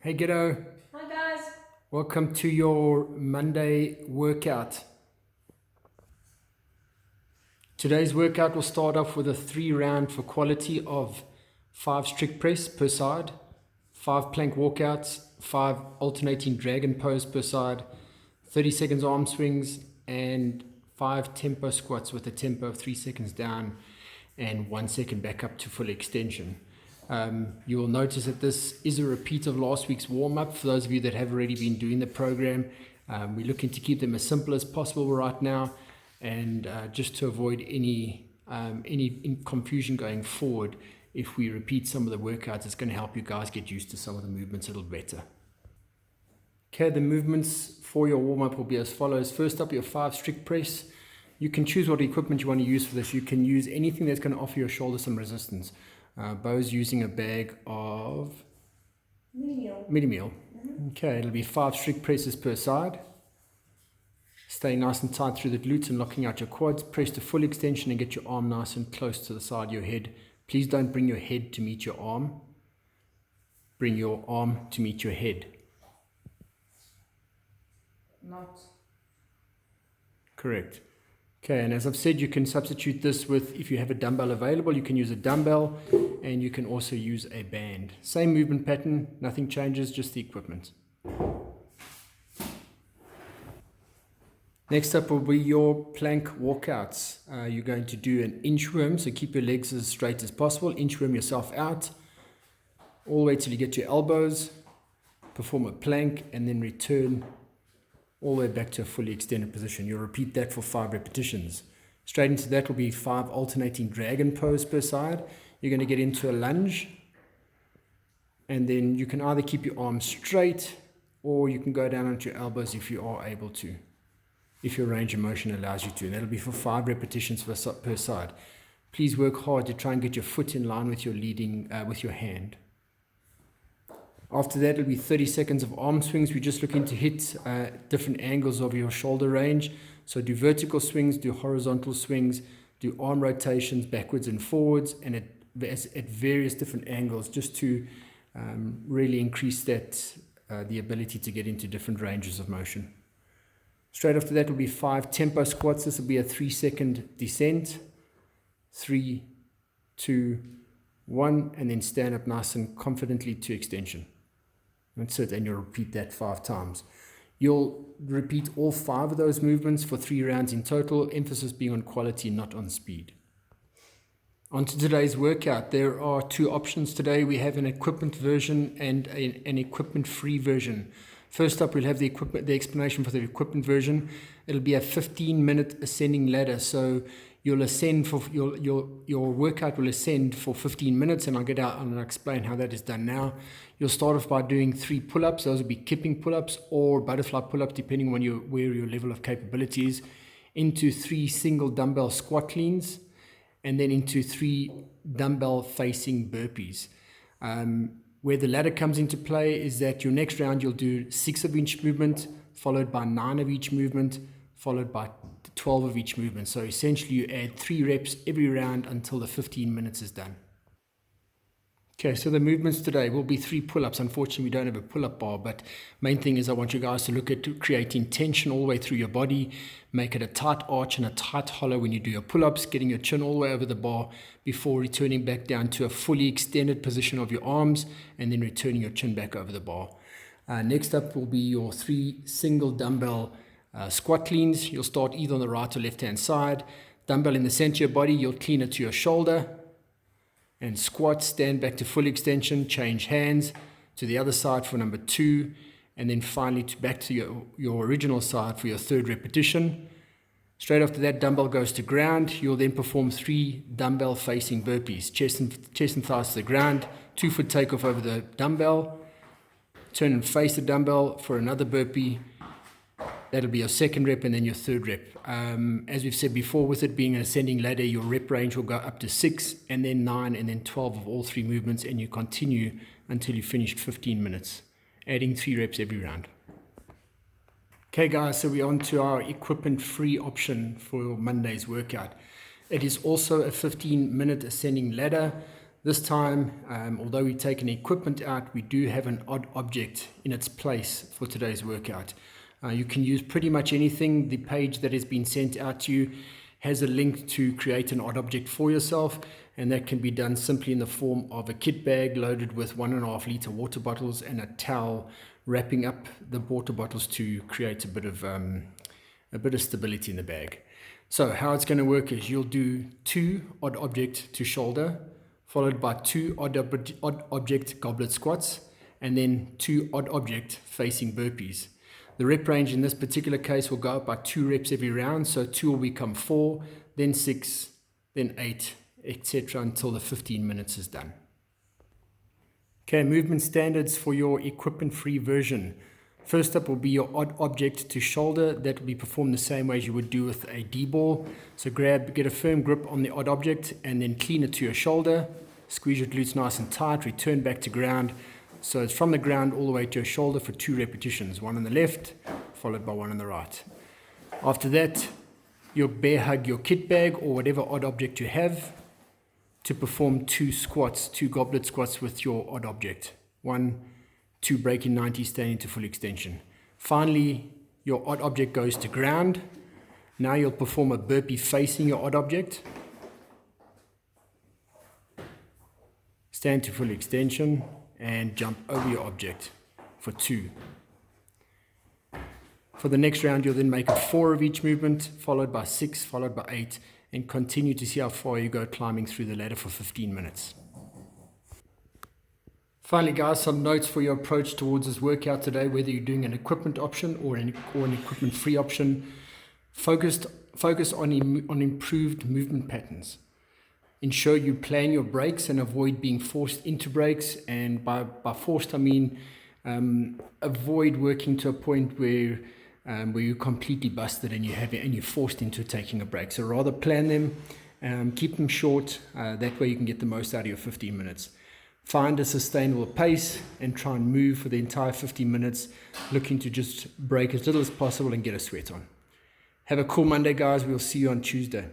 Hey Ghetto, Hi guys. welcome to your Monday workout. Today's workout will start off with a 3-round for quality of 5 strict press per side, 5 plank walkouts, 5 alternating dragon pose per side, 30 seconds arm swings, and 5 tempo squats with a tempo of 3 seconds down and 1 second back up to full extension. You will notice that this is a repeat of last week's warm-up. For those of you that have already been doing the program, we're looking to keep them as simple as possible right now, and just to avoid any confusion going forward. If we repeat some of the workouts, it's going to help you guys get used to some of the movements a little better. Okay, the movements for your warm-up will be as follows. First up, your 5 strict press. You can choose what equipment you want to use for this. You can use anything that's going to offer your shoulder some resistance. Bo's using a bag of mini meal. Okay, it'll be 5 strict presses per side. Stay nice and tight through the glutes and locking out your quads. Press to full extension and get your arm nice and close to the side of your head. Please don't bring your head to meet your arm. Bring your arm to meet your head. Not. Correct. Okay, and as I've said, you can substitute this with, if you have a dumbbell available, you can use a dumbbell, and you can also use a band. Same movement pattern, nothing changes, just the equipment. Next up will be your plank walkouts. You're going to do an inchworm, so keep your legs as straight as possible. Inchworm yourself out, all the way till you get your elbows. Perform a plank, and then return all the way back to a fully extended position. You'll repeat that for 5 repetitions. Straight into that will be 5 alternating dragon pose per side. You're going to get into a lunge, and then you can either keep your arms straight, or you can go down onto your elbows if you are able to, if your range of motion allows you to. And that'll be for 5 repetitions per side. Please work hard to try and get your foot in line with your leading, with your hand. After that, it'll be 30 seconds of arm swings. We're just looking to hit different angles of your shoulder range. So do vertical swings, do horizontal swings, do arm rotations backwards and forwards, and at various different angles, just to really increase that the ability to get into different ranges of motion. Straight after that will be 5 tempo squats. This will be a 3-second descent. 3, 2, 1, and then stand up nice and confidently to extension. That's it, and you'll repeat that 5 times. You'll repeat all 5 of those movements for 3 rounds in total, emphasis being on quality, not on speed. On to today's workout. There are 2 options today. We have an equipment version and an equipment-free version. First up, we'll have the explanation for the equipment version. It'll be a 15-minute ascending ladder. So you'll ascend for your workout will ascend for 15 minutes, and I'll get out and I'll explain how that is done now. You'll start off by doing 3 pull-ups. Those will be kipping pull-ups or butterfly pull-ups, depending on where your level of capability is. Into 3 single dumbbell squat cleans, and then into 3 dumbbell facing burpees. Where the ladder comes into play is that your next round you'll do 6 of each movement, followed by 9 of each movement, followed by 12 of each movement. So essentially you add 3 reps every round until the 15 minutes is done. Okay, so the movements today will be 3 pull-ups. Unfortunately, we don't have a pull-up bar, but main thing is I want you guys to look at creating tension all the way through your body. Make it a tight arch and a tight hollow when you do your pull-ups, getting your chin all the way over the bar before returning back down to a fully extended position of your arms, and then returning your chin back over the bar. Next up will be your 3 single dumbbell squat cleans. You'll start either on the right or left-hand side. Dumbbell in the center of your body, you'll clean it to your shoulder. And squat, stand back to full extension, change hands to the other side for number 2, and then finally back to your original side for your 3rd repetition. Straight after that, dumbbell goes to ground. You'll then perform 3 dumbbell facing burpees, chest and thighs to the ground, 2-foot takeoff over the dumbbell, turn and face the dumbbell for another burpee. That'll be your 2nd rep and then your 3rd rep. As we've said before, with it being an ascending ladder, your rep range will go up to 6, and then 9, and then 12 of all 3 movements, and you continue until you've finished 15 minutes, adding 3 reps every round. Okay guys, so we're on to our equipment-free option for Monday's workout. It is also a 15-minute ascending ladder. This time, although we've taken equipment out, we do have an odd object in its place for today's workout. You can use pretty much anything. The page that has been sent out to you has a link to create an odd object for yourself, and that can be done simply in the form of a kit bag loaded with 1.5 litre water bottles and a towel wrapping up the water bottles to create a bit of stability in the bag. So how it's going to work is you'll do 2 odd object to shoulder, followed by 2 odd object goblet squats, and then 2 odd object facing burpees. The rep range in this particular case will go up by 2 reps every round, so 2 will become 4, then 6, then 8, etc. until the 15 minutes is done. Okay, movement standards for your equipment-free version. First up will be your odd object to shoulder. That will be performed the same way as you would do with a D-ball. So get a firm grip on the odd object and then clean it to your shoulder. Squeeze your glutes nice and tight, return back to ground. So it's from the ground all the way to your shoulder for 2 repetitions, 1 on the left, followed by 1 on the right. After that, you'll bear hug your kit bag or whatever odd object you have to perform 2 squats, 2 goblet squats with your odd object. 1, 2 breaking 90 standing to full extension. Finally, your odd object goes to ground. Now you'll perform a burpee facing your odd object. Stand to full extension and jump over your object for 2. For the next round, you'll then make it 4 of each movement, followed by 6, followed by 8, and continue to see how far you go climbing through the ladder for 15 minutes. Finally, guys, some notes for your approach towards this workout today, whether you're doing an equipment option or an equipment-free option. Focus on improved movement patterns. Ensure you plan your breaks and avoid being forced into breaks. And by forced, I mean avoid working to a point where you're completely busted and you're forced into taking a break. So rather plan them, keep them short. That way you can get the most out of your 15 minutes. Find a sustainable pace and try and move for the entire 15 minutes, looking to just break as little as possible and get a sweat on. Have a cool Monday, guys. We'll see you on Tuesday.